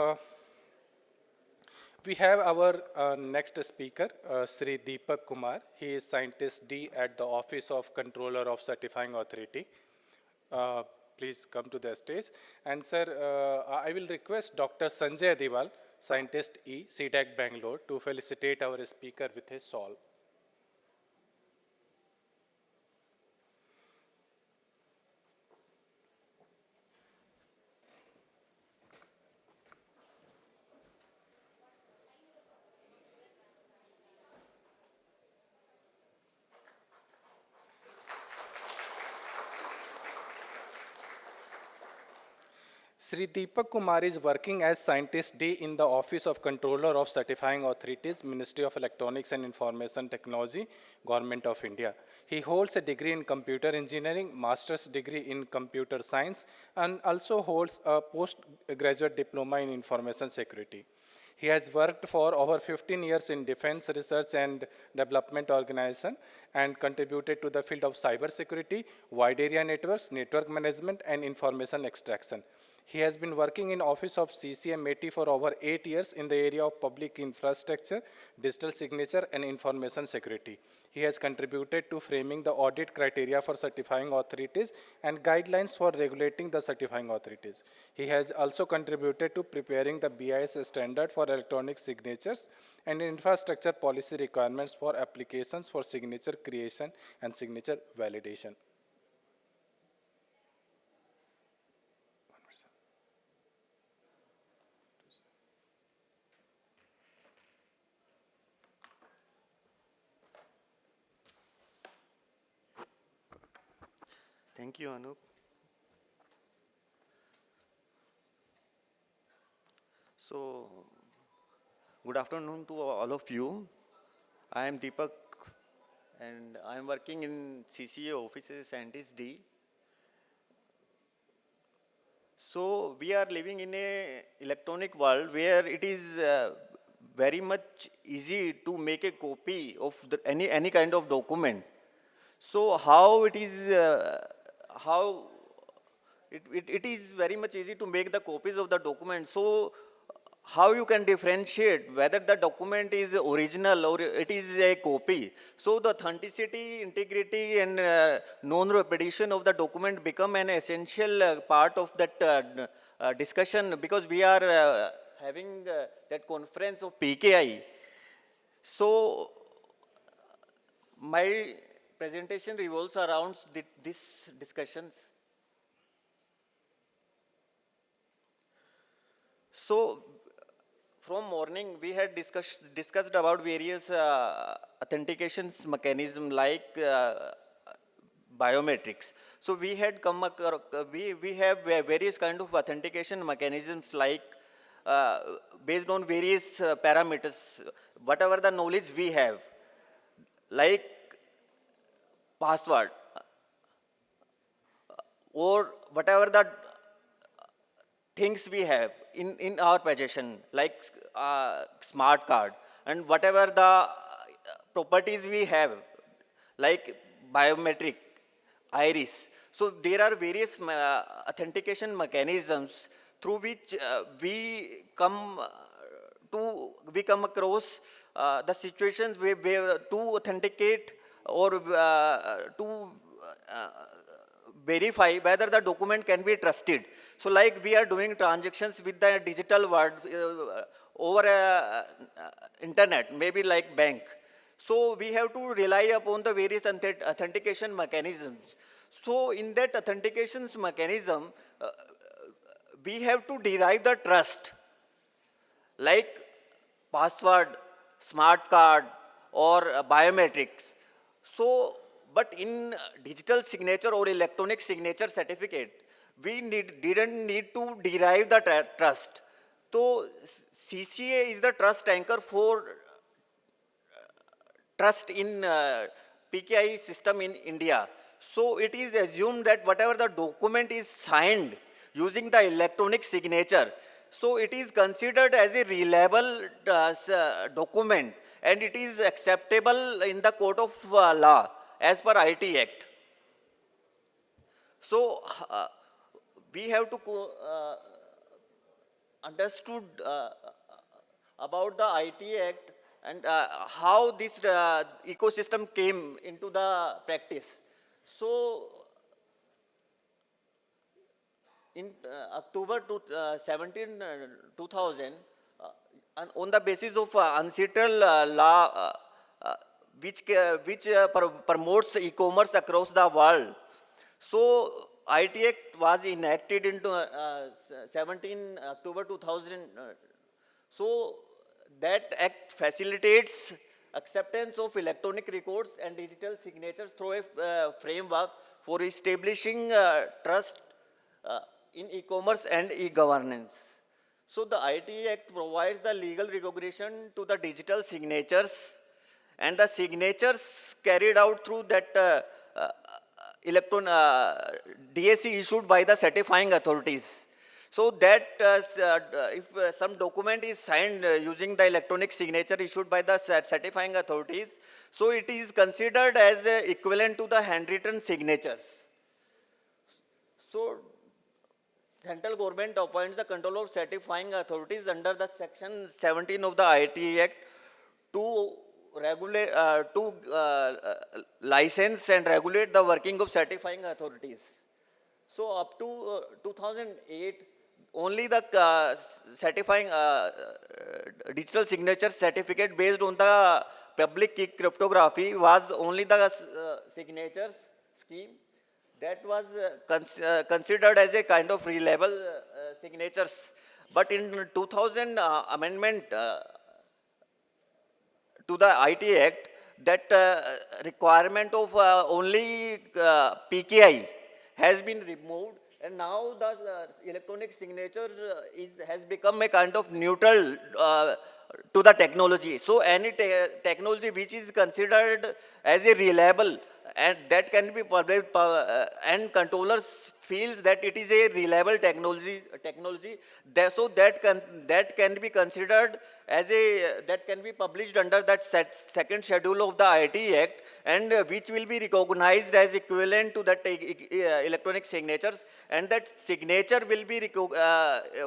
Uh, we have our next speaker, Shri Deepak Kumar. He is Scientist D at the Office of Controller of Certifying Authority. Uh, please come to the stage. And sir, I will request Dr. Sanjay Adiwal, Scientist E, CDAC Bangalore, to felicitate our speaker with his solve. Sri Deepak Kumar is working as Scientist D in the Office of Controller of Certifying Authorities, Ministry of Electronics and Information Technology, Government of India. He holds a degree in Computer Engineering, Master's degree in Computer Science, and also holds a postgraduate diploma in Information Security. He has worked for over 15 years in defense research and development organization and contributed to the field of cybersecurity, wide area networks, network management, and information extraction. He has been working in office of CCMAT for over 8 years in the area of public infrastructure, digital signature, and information security. He has contributed to framing the audit criteria for certifying authorities and guidelines for regulating the certifying authorities. He has also contributed to preparing the BIS standard for electronic signatures and infrastructure policy requirements for applications for signature creation and signature validation. Thank you, Anup. So, good afternoon to all of you. I am Deepak and I am working in CCA office as Scientist D. So, we are living in a electronic world where it is very much easy to make a copy of any kind of document. So, how it is very much easy to make the copies of the document. So, how you can differentiate whether the document is original or it is a copy. So the authenticity, integrity and non-repetition of the document become an essential part of that discussion, because we are having that conference of PKI. So my presentation revolves around these discussions. So from morning, we had discussed about various authentications mechanism like biometrics. So we had we have various kind of authentication mechanisms like based on various parameters, whatever the knowledge we have, like password or whatever the things we have in our possession, like smart card, and whatever the properties we have, like biometric, iris. So there are various authentication mechanisms through which we come across the situations where to authenticate or to verify whether the document can be trusted. So like we are doing transactions with the digital world over internet, maybe like bank. So we have to rely upon the various authentication mechanisms. So in that authentication mechanism, we have to derive the trust, like password, smart card, or biometrics. So, but in digital signature or electronic signature certificate, we didn't need to derive the trust. So, CCA is the trust anchor for trust in PKI system in India. So it is assumed that whatever the document is signed using the electronic signature, so it is considered as a reliable document, and it is acceptable in the court of law as per IT Act. So we have to understood about the IT Act and how this ecosystem came into the practice. So, in October 2000, on the basis of unsettled law uh, which promotes e-commerce across the world. So IT Act was enacted into 17 October 2000. So that act facilitates acceptance of electronic records and digital signatures through a framework for establishing trust uh, in e-commerce and e-governance. So the IT Act provides the legal recognition to the digital signatures and the signatures carried out through that uh, DAC issued by the certifying authorities. So that if some document is signed using the electronic signature issued by the certifying authorities, so it is considered as equivalent to the handwritten signatures. So central government appoints the control of certifying authorities under the section 17 of the IT Act to regulate, license and regulate the working of certifying authorities. So up to 2008, only the certifying digital signature certificate based on the public key cryptography was only the signatures scheme that was considered as a kind of reliable signatures. But in 2000 amendment to the IT Act, that requirement of only PKI has been removed, and now the electronic signature has become a kind of neutral to the technology. So any technology which is considered as a reliable and that can be public and controllers feels that it is a reliable technology that, so that can be considered as a that can be published under that second schedule of the IT Act, and which will be recognized as equivalent to that electronic signatures, and that signature will be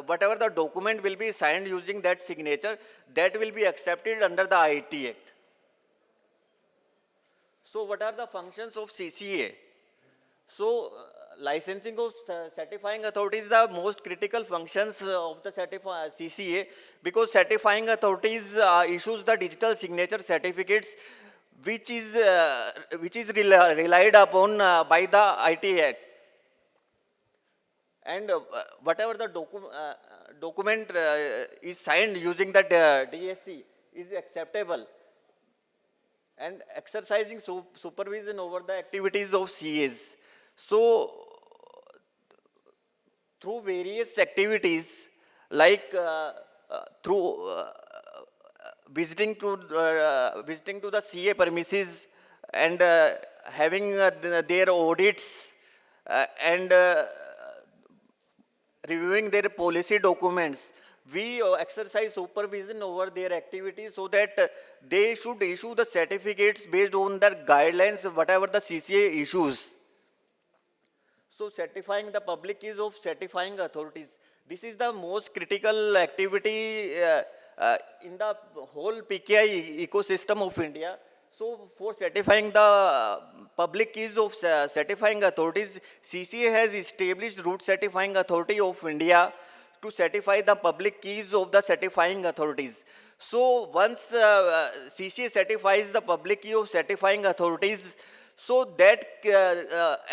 whatever the document will be signed using that signature, that will be accepted under the IT Act. So what are the functions of CCA? So licensing of certifying authorities are the most critical functions of the CCA, because certifying authorities issues the digital signature certificates which is relied upon by the IT Act. And whatever the document is signed using the DSC is acceptable, and exercising supervision over the activities of CAs. So, through various activities like through visiting to the CA premises and having their audits and reviewing their policy documents, we exercise supervision over their activities so that they should issue the certificates based on the guidelines, whatever the CCA issues. So certifying the public keys of certifying authorities. This is the most critical activity in the whole PKI ecosystem of India. So for certifying the public keys of certifying authorities, CCA has established Root Certifying Authority of India to certify the public keys of the certifying authorities. So once CCA certifies the public key of certifying authorities, so that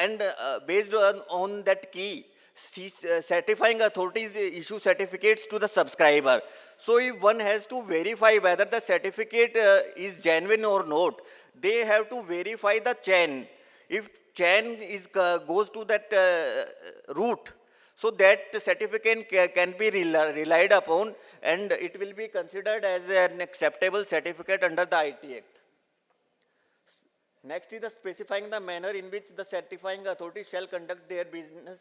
and based on that key, certifying authorities issue certificates to the subscriber. So if one has to verify whether the certificate is genuine or not, they have to verify the chain. If chain is goes to that route, so that certificate can be relied upon, and it will be considered as an acceptable certificate under the IT Act. Next is the specifying the manner in which the certifying authority shall conduct their business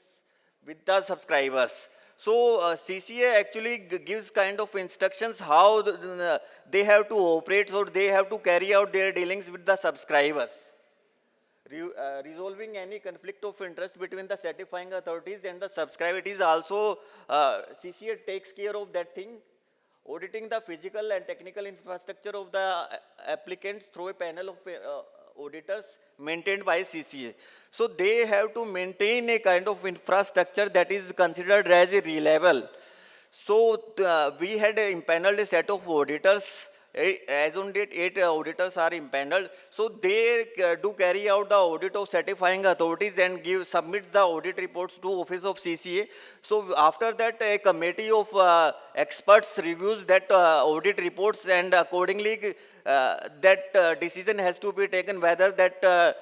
with the subscribers. So CCA actually gives kind of instructions how they have to operate, so they have to carry out their dealings with the subscribers. resolving any conflict of interest between the certifying authorities and the subscriber. It is also, CCA takes care of that thing, auditing the physical and technical infrastructure of the applicants through a panel of auditors maintained by CCA. So they have to maintain a kind of infrastructure that is considered as reliable. So we had impaneled a set of auditors. As on date, 8 auditors are impaneled. So they do carry out the audit of certifying authorities and submit the audit reports to Office of CCA. So after that, a committee of experts reviews that audit reports, and accordingly that decision has to be taken whether that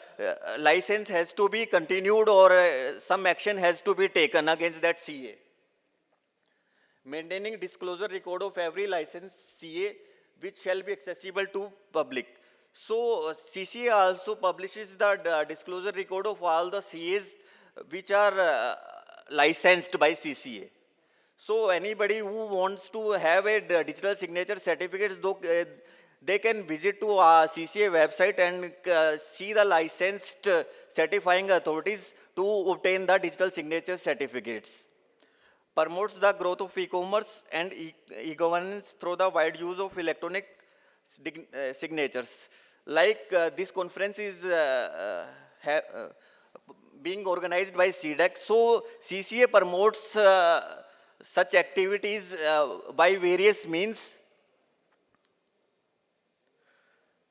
license has to be continued or some action has to be taken against that CA. Maintaining disclosure record of every licensed CA which shall be accessible to public. So CCA also publishes the disclosure record of all the CAs which are licensed by CCA. So anybody who wants to have a digital signature certificate, they can visit to our CCA website and see the licensed certifying authorities to obtain the digital signature certificates. Promotes the growth of e-commerce and e-governance through the wide use of electronic signatures. Like this conference is being organized by CDEC, so CCA promotes such activities by various means.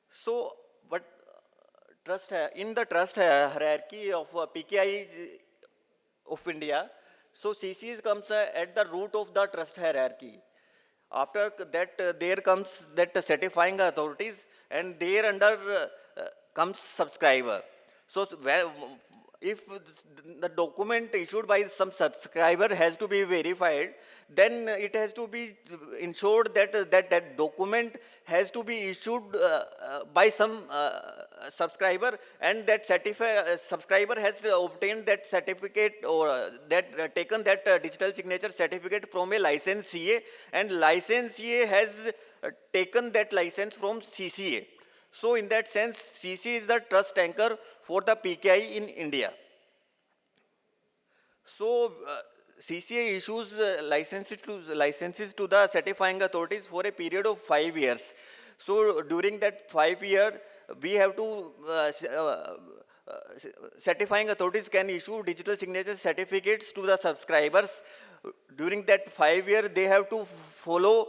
So, what in the trust hierarchy of PKI of India, so CCS comes at the root of the trust hierarchy. After that, there comes that certifying authorities, and there under comes subscriber. So if the document issued by some subscriber has to be verified, then it has to be ensured that that document has to be issued by some subscriber, and that subscriber has obtained that certificate or that taken that digital signature certificate from a licensed CA, and licensed CA has taken that license from CCA. So in that sense, CCA is the trust anchor for the PKI in India. So CCA issues licenses to the certifying authorities for a period of 5 years. So during that 5 year, we have to certifying authorities can issue digital signature certificates to the subscribers. During that 5 year, they have to follow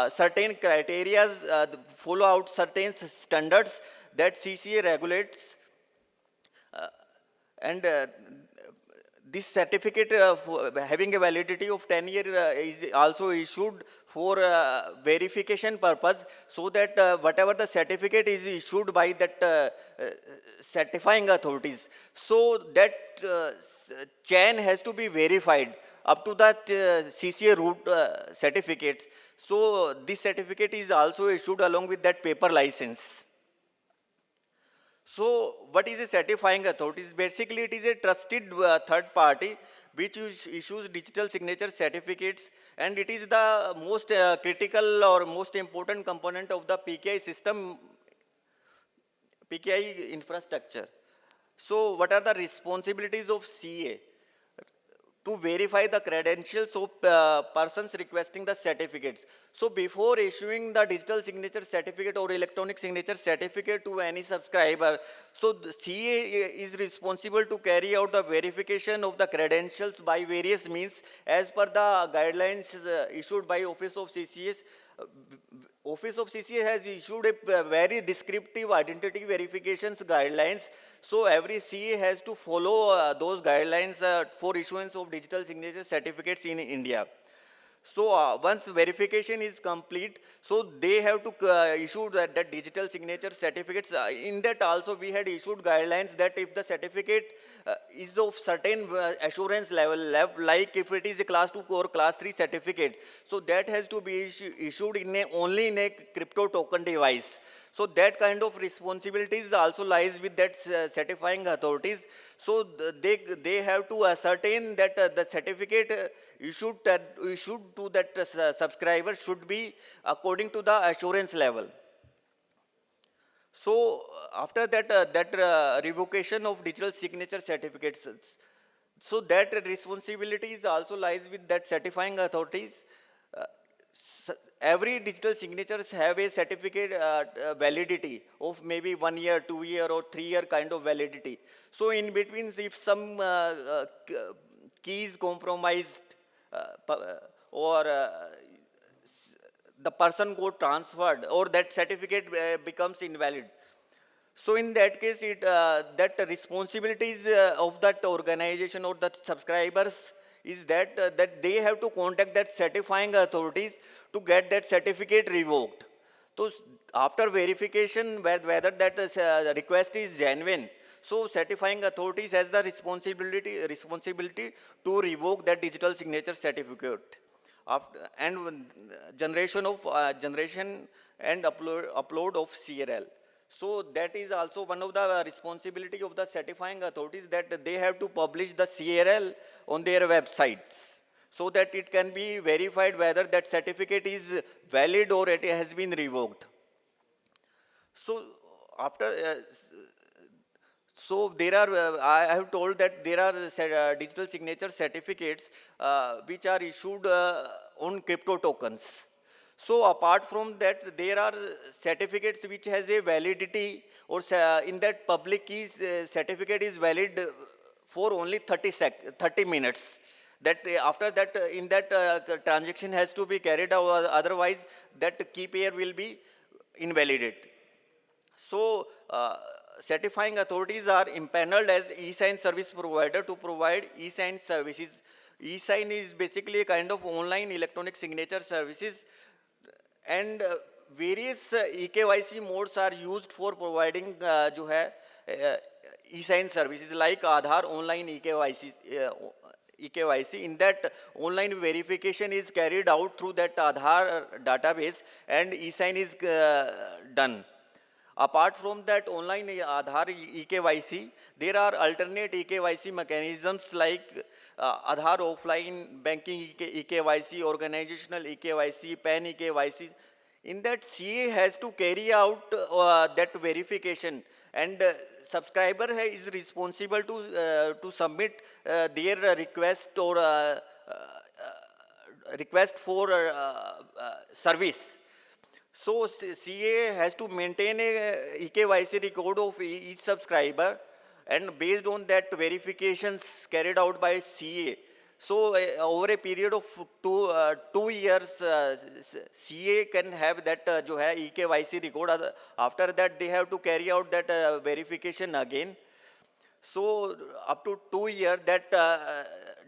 certain criteria, follow out certain standards that CCA regulates, and this certificate having a validity of 10 years is also issued for verification purpose, so that whatever the certificate is issued by that certifying authorities, so that chain has to be verified up to that CCA root certificates. So this certificate is also issued along with that paper license. So what is a certifying authority? Basically, it is a trusted third party which issues digital signature certificates, and it is the most critical or most important component of the PKI system, PKI infrastructure. So what are the responsibilities of CA? To verify the credentials of persons requesting the certificates. So before issuing the digital signature certificate or electronic signature certificate to any subscriber, so the CA is responsible to carry out the verification of the credentials by various means as per the guidelines issued by Office of CCS. Office of CCA has issued a very descriptive identity verifications guidelines. So every CA has to follow those guidelines for issuance of digital signature certificates in India. So once verification is complete, so they have to issue that digital signature certificates. In that also we had issued guidelines that if the certificate is of certain assurance level, like if it is a class 2 or class 3 certificate, so that has to be issued in only in a crypto token device. So that kind of responsibilities also lies with that certifying authorities. So they have to ascertain that the certificate issued to that subscriber should be according to the assurance level. So after that, revocation of digital signature certificates, so that responsibilities also lies with that certifying authorities. Uh, every digital signatures have a certificate validity of maybe 1 year, 2 year, or 3 year kind of validity. So in between, if some key is compromised, or the person got transferred, or that certificate becomes invalid, so in that case, that responsibilities of that organization or that subscribers is that that they have to contact that certifying authorities to get that certificate revoked. So after verification whether that request is genuine, so certifying authorities has the responsibility to revoke that digital signature certificate. After, and generation and upload of CRL. So that is also one of the responsibility of the certifying authorities, that they have to publish the CRL on their websites, so that it can be verified whether that certificate is valid or it has been revoked. So after so there are, I have told that there are digital signature certificates which are issued on crypto tokens. So apart from that, there are certificates which has a validity, or in that public keys certificate is valid for only 30 minutes. That after that, in that transaction has to be carried out, otherwise that key pair will be invalidated. So, certifying authorities are impaneled as e-sign service provider to provide e-sign services. E-sign is basically a kind of online electronic signature services, and various eKYC modes are used for providing जो है e-sign services like Aadhaar online eKYC. eKYC, in that online verification is carried out through that Aadhaar database, and e-sign is done. Apart from that online Aadhaar eKYC, there are alternate eKYC mechanisms like Aadhaar offline banking eKYC, organizational eKYC, PAN eKYC. In that, CA has to carry out that verification, and subscriber is responsible to submit their request, or request for service. So CA has to maintain a eKYC record of each subscriber, and based on that verifications carried out by CA. So over a period of 2 years, CA can have that जो है eKYC record. After that, they have to carry out that verification again. So up to 2 years, that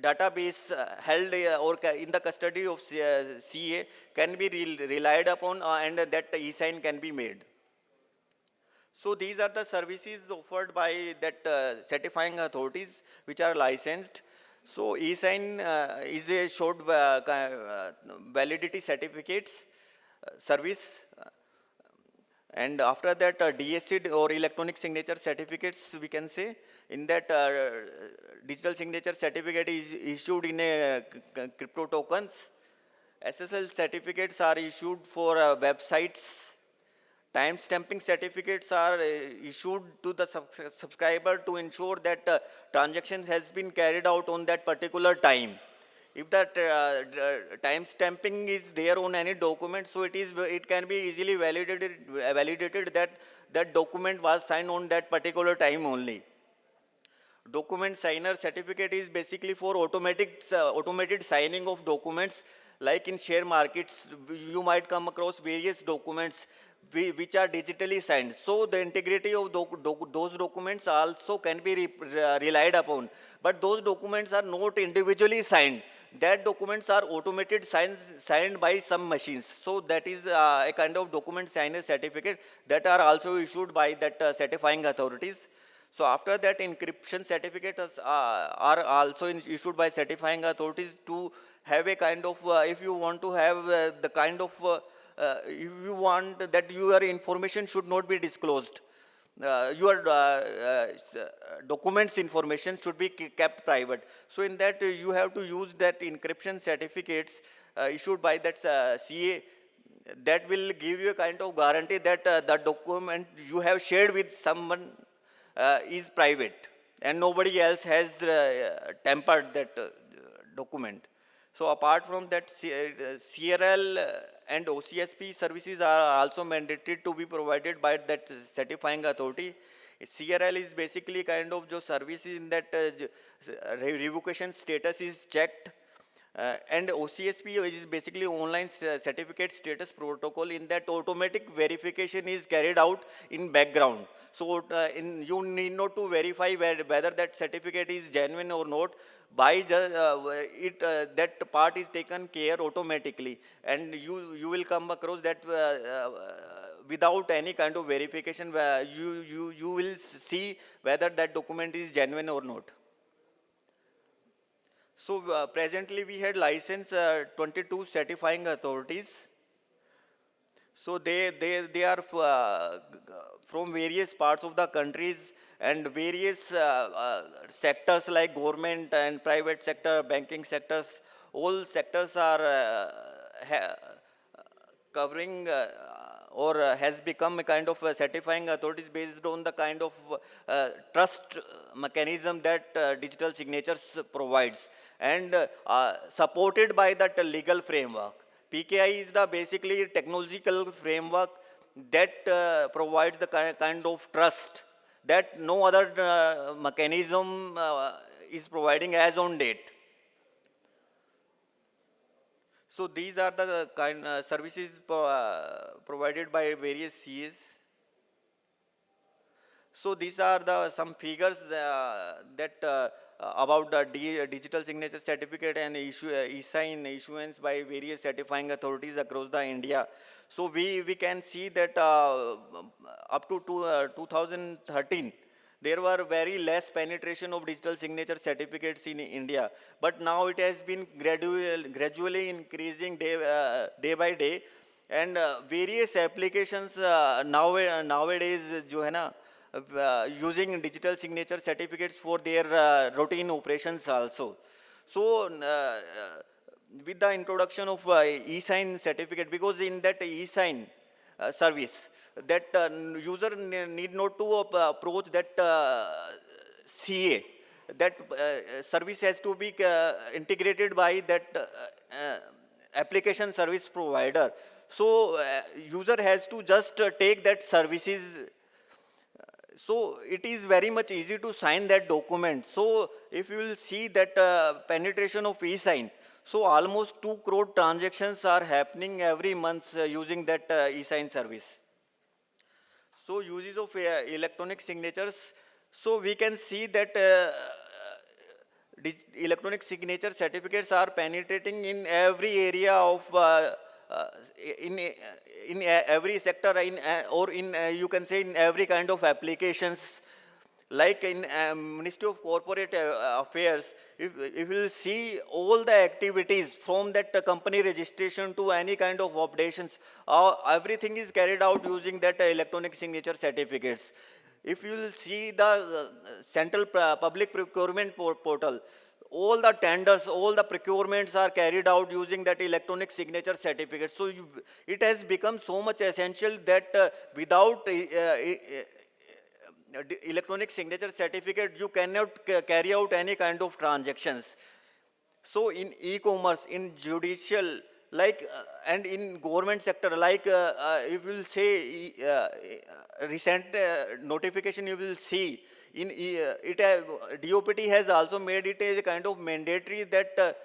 database held or in the custody of CA can be relied upon, and that e-sign can be made. So these are the services offered by that certifying authorities which are licensed. So e-sign is a short validity certificates service. And after that, DSC or electronic signature certificates, we can say, in that digital signature certificate is issued in a crypto tokens. SSL certificates are issued for websites. Time stamping certificates are issued to the subscriber to ensure that transactions has been carried out on that particular time. If that time stamping is there on any document, so it can be easily validated that that document was signed on that particular time only. Document signer certificate is basically for automated signing of documents. Like in share markets, you might come across various documents which are digitally signed. So the integrity of those documents also can be relied upon. But those documents are not individually signed. That documents are automated signed by some machines. So that is a kind of document signer certificate that are also issued by that certifying authorities. So after that, encryption certificates are also issued by certifying authorities to have a kind of, if you want to have the kind of, if you want that your information should not be disclosed. Your documents information should be kept private. So in that, you have to use that encryption certificates issued by that CA that will give you a kind of guarantee that the document you have shared with someone is private and nobody else has tampered that document. So apart from that, CRL and OCSP services are also mandated to be provided by that certifying authority. CRL is basically kind of jo services in that revocation status is checked, and OCSP is basically online certificate status protocol. In that, automatic verification is carried out in background. So you need not to verify whether that certificate is genuine or not. By that part is taken care automatically, and you will come across that without any kind of verification. You will see whether that document is genuine or not. So presently we had licensed 22 certifying authorities. So they are from various parts of the countries and various sectors like government and private sector, banking sectors. All sectors are covering or has become a kind of certifying authorities based on the kind of trust mechanism that digital signatures provides, and supported by that legal framework. PKI is the basically technological framework that provides the kind of trust that no other mechanism is providing as on date. So these are the kind services provided by various CAs. So these are the some figures that about the digital signature certificate and e-sign issuance by various certifying authorities across the India. So we can see that up to 2013, there were very less penetration of digital signature certificates in India. But now it has been gradually increasing day by day. And various applications nowadays जो है ना using digital signature certificates for their routine operations also. So with the introduction of e-sign certificate, because in that e-sign service, that user need not to approach that CA. That service has to be integrated by that application service provider. So user has to just take that services. So it is very much easy to sign that document. So if you will see that penetration of e-sign, so almost 2 crore transactions are happening every month using that e-sign service. So uses of electronic signatures. So we can see that electronic signature certificates are penetrating in every area of in every sector or in you can say in every kind of applications, like in Ministry of Corporate Affairs. If you will see all the activities from that company registration to any kind of updations, everything is carried out using that electronic signature certificates. If you will see the central public procurement portal, all the tenders, all the procurements are carried out using that electronic signature certificate. So it has become so much essential that without electronic signature certificate, you cannot carry out any kind of transactions. So in e-commerce, in judicial, like and in government sector, like if you will say recent notification, you will see in DOPT has also made it as a kind of mandatory that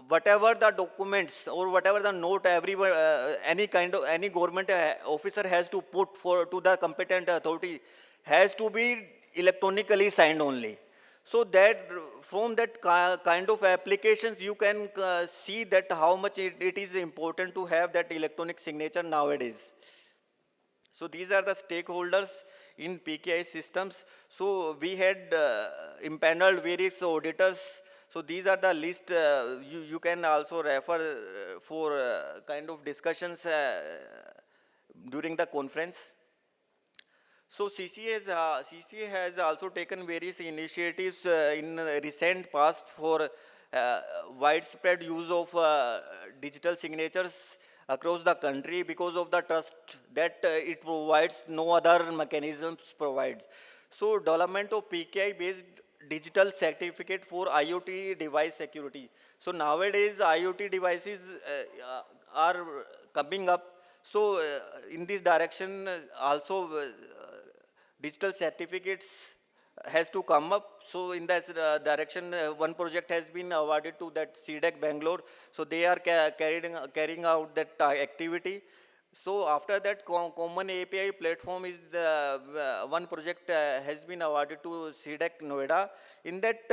whatever the documents or whatever the note any kind of any government officer has to put to the competent authority has to be electronically signed only. So that from that kind of applications, you can see that how much it is important to have that electronic signature nowadays. So these are the stakeholders in PKI systems. So we had impaneled various auditors. So these are the list. You can also refer for kind of discussions during the conference. So CCA has also taken various initiatives in recent past for widespread use of digital signatures across the country because of the trust that it provides, no other mechanisms provides. So development of PKI based digital certificate for IoT device security. So nowadays IoT devices are coming up. So in this direction also digital certificates has to come up. So in that direction, one project has been awarded to that CDEC Bangalore. So they are carrying out that activity. So after that, common API platform is the one project has been awarded to CDEC Noida. In that,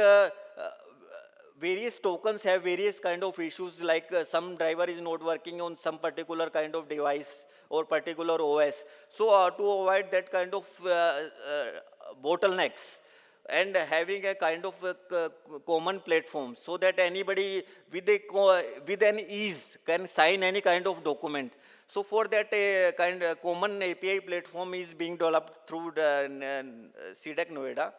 various tokens have various kind of issues, like some driver is not working on some particular kind of device or particular OS. So to avoid that kind of bottlenecks, and having a kind of a common platform, so that anybody with with an ease can sign any kind of document. So for that, a kind of common API platform is being developed through the CDEC Noida.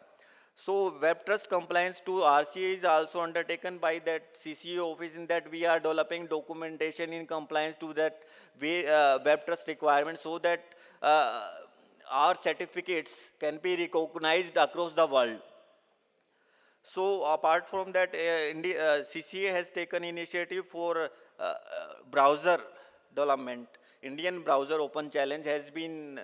So web trust compliance to RCA is also undertaken by that CCA office, in that we are developing documentation in compliance to that web trust requirement, so that our certificates can be recognized across the world. So apart from that, CCA has taken initiative for browser development. Indian Browser Open Challenge has been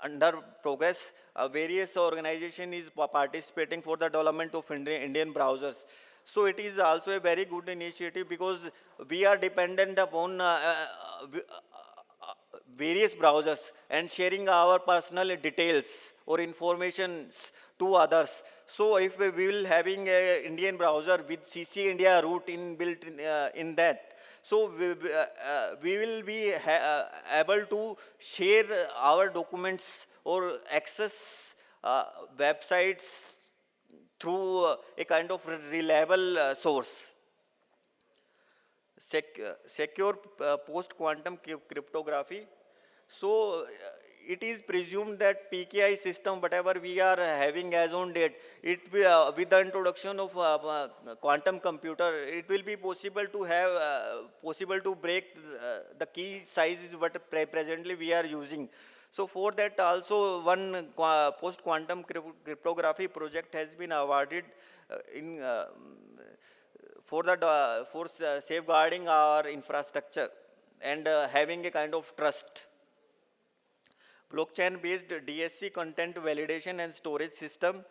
under progress. Various organization is participating for the development of Indian browsers. So it is also a very good initiative, because we are dependent upon various browsers and sharing our personal details or information to others. So if we will having a Indian browser with CC India root inbuilt in that, so we will be able to share our documents or access websites through a kind of reliable source. Secure post-quantum cryptography. So it is presumed that PKI system, whatever we are having as on date, with the introduction of quantum computer, it will be possible to have possible to break the key sizes what presently we are using. So for that also, one post-quantum cryptography project has been awarded in for the for safeguarding our infrastructure and having a kind of trust. Blockchain based DSC content validation and storage system.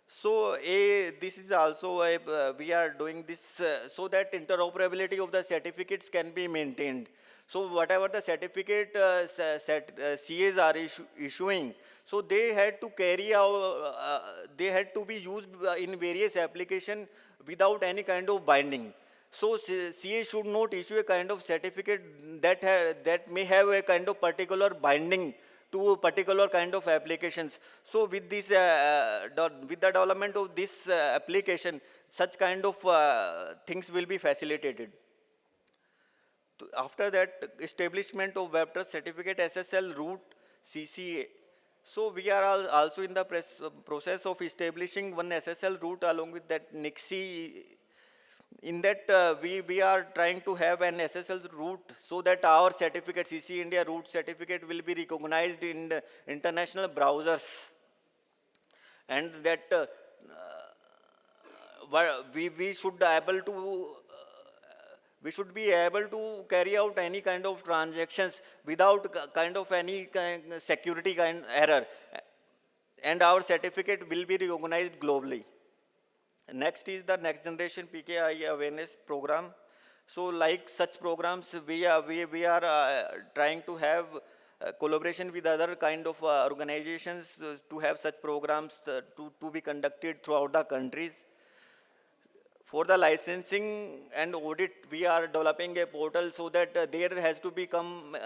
So this is also we are doing this so that interoperability of the certificates can be maintained. So whatever the certificate CAs are issuing, so they had to carry out, they had to be used in various application without any kind of binding. So CA should not issue a kind of certificate that may have a kind of particular binding to a particular kind of applications. So with this, with the development of this application, such kind of things will be facilitated. After that, establishment of web trust certificate SSL root CCA. So we are also in the process of establishing one SSL root along with that NIXI. In that, we are trying to have an SSL root, so that our certificate, CC India root certificate, will be recognized in the international browsers. And that we should able to we should be able to carry out any kind of transactions without kind of any security kind error, and our certificate will be recognized globally. Next is the next generation PKI awareness program. So like such programs, we are trying to have collaboration with other kind of organizations to have such programs to be conducted throughout the countries. For the licensing and audit, we are developing a portal, so that there has to become,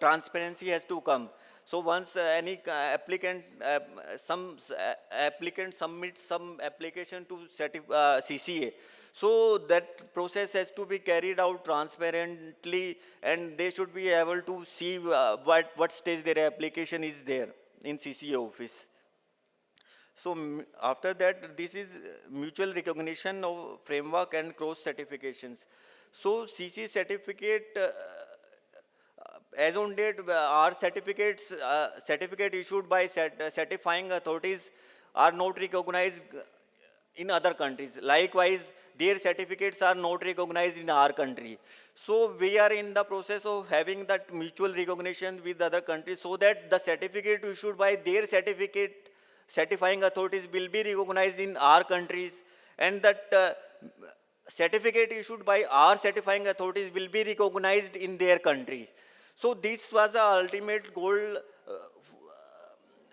transparency has to come. So once any applicant, applicant submits some application to CCA, so that process has to be carried out transparently, and they should be able to see what stage their application is there in CCA office. So after that, this is mutual recognition of framework and cross certifications. So CC certificate, as on date, our certificate issued by certifying authorities are not recognized in other countries. Likewise, their certificates are not recognized in our country. So we are in the process of having that mutual recognition with other countries, so that the certificate issued by their certifying authorities will be recognized in our countries, and that certificate issued by our certifying authorities will be recognized in their countries. So this was the ultimate goal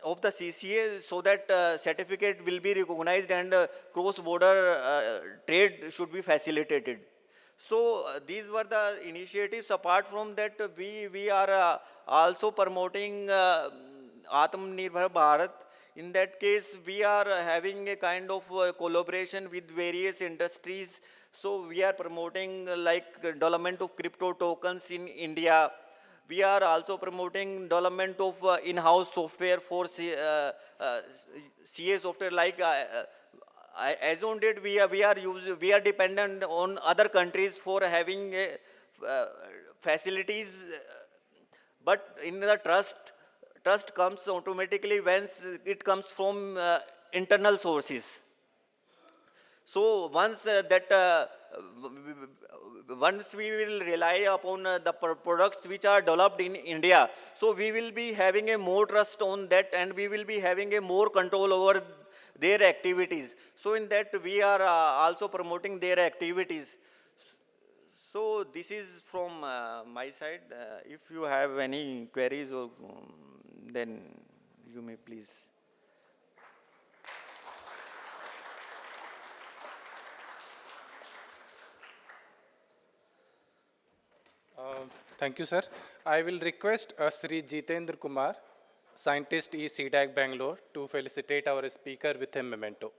of the CCA, so that certificate will be recognized and cross-border trade should be facilitated. So these were the initiatives. Apart from that, we are also promoting Atmanirbhar Bharat. In that case, we are having a kind of collaboration with various industries. So we are promoting like development of crypto tokens in India. We are also promoting development of in-house software for CA software. Like as on date, we are dependent on other countries for having facilities, but in the trust comes automatically when it comes from internal sources. So once we will rely upon the products which are developed in India, so we will be having a more trust on that, and we will be having a more control over their activities. So in that we are also promoting their activities. So this is from my side. If you have any queries, or then you may please. Thank you, sir. I will request Shri Jitendra Kumar, scientist E CDAC Bangalore, to felicitate our speaker with a memento.